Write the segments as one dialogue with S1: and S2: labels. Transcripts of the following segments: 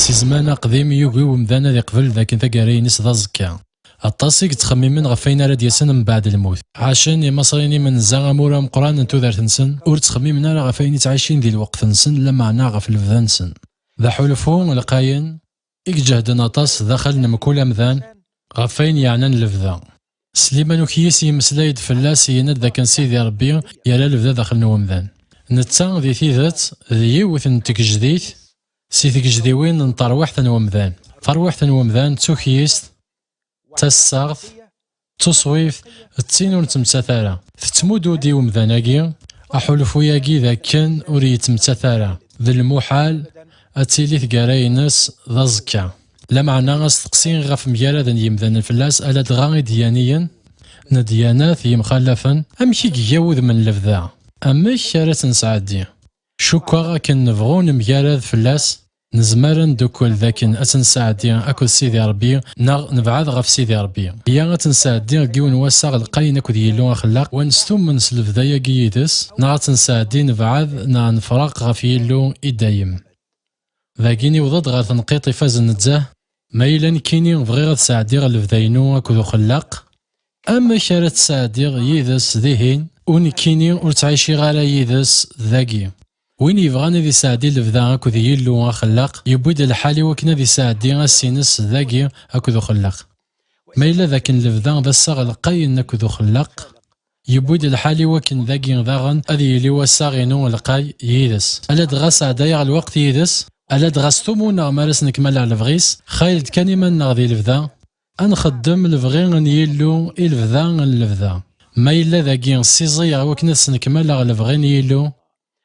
S1: سي زمان قديم يوغي ومدانا ذي قبل ذاك تاكارينيس ذا زكا الطاسيك تخممن غفاين راد ياسن من بعد الموت عاشان المصريين من زا مورا مقران انتو دار تنسن ور تخممن راه غفاين تعيشين ذي الوقت نسن لما عنا غف الفذا نسن ذا حلفو القاين إجهد نطاس دخل نمكول مذان غفاين يعنان الفذا سليمان وكيس يمسلايد فلاس يند ذا كان سيدي ربي يالا الفذا داخل نومذان نتا ذي ثيذات ذي يوث تكجديث سي تكجديوين نطروح ومذان طروح ومذان توكيست تساغث تصويف التين ونتمتثالا تتمودو دي ومذاناكي أحلفو ياكي ذا كان وري تمتثالا ذي المحال أتيلي ثقارينس ذا زكا لا معنى غاستقسين غاف ميالا ذا يمذان الفلاس ألا دغاغي ديانيا نديانات يمخلفا أمشي كياوذ من لفذا أمش راه تنسعدي شكوى كان نبغون ميالا فلاس نزمرن دوكل ذاكن أتنساعدي أكو سيدي ربي نبعاد غف سيدي ربي يا أتنساعدي كيون واسع القاين أكو ديالو أخلاق ونستوم من سلف ذايا كيدس نتنساعدي نبعاد نفرق غف يلو إدايم ذاكيني وضد غير تنقيط فاز نتزاه ما إلا كيني بغي غاد ساعدي غير لفذاينو أكو ذو خلاق أما شارت ساعدي يدس ذهين ونكيني ورتعيشي غالا يدس ذاكي وين يبغانا ذي ساعدي لفذا أكو ذي يلو أخلاق يبود الحالي وكنا ذي ساعدي السينس ذاكي أكو ذو خلاق ما إلا ذاك لفذا ذا الصغل قاين أكو ذو خلاق يبود الحالي وكن ذاكي ذاغن أذي يلي وساغينو القاي يدس ألا دغاس عدايا الوقت يدس ألا دغاس تومونا مارس نكمل على الفغيس خايل كاني من نغذي لفذا أنخدم الفغين يلو الفذا اللفذا ما إلا ذاكي سيزي وكنا سنكمل على الفغين يلو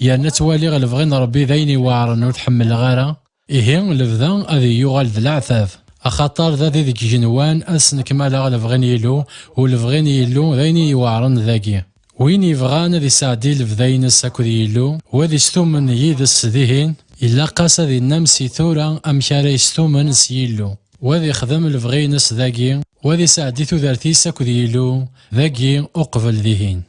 S1: يا نتوالي غلفغين ربي ذيني واعرن وتحمل غارة إيه لفذا أذي يغال ذا العثاف أخاطر ذا ذي جنوان أسنكمل غلفغين يلو ولفغين يلو ذيني واعرن ذاكي وين يبغان ذي سعدي لفذين الساكو يلو وذي ستومن يدس ذهين إلا قاس ذي النمسي ثورا أمشاري يستومن سيلو وذي خدم لفغينس ذاكي وذي سعدي ذارتي ساكو يلو ذاكي أقبل ذهين